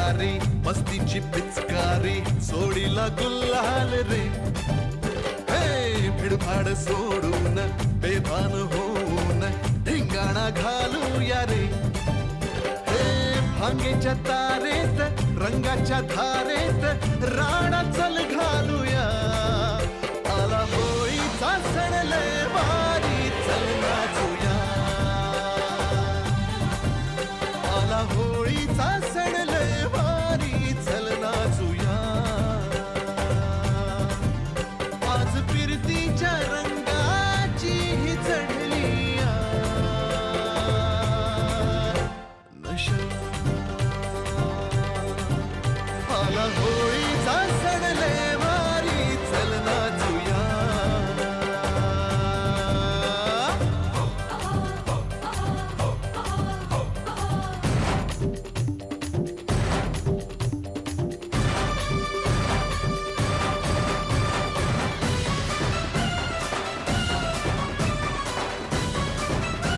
भिकारी मस्तीची पिचकारी सोडीला गुल्हाल रे. हे भिडभाड सोडून बेभान होऊन धिंगाणा घालूया रे. हे भांगेच्या तारेत रंगाच्या धारेत राणा चल घालूया. आला होळीचा सण लय भारी चल नाचूया. आला होळीचा सण लय भारी चल नाचूया. आज फिरतीच्या रंगाची ही चढली नशा. आला होळी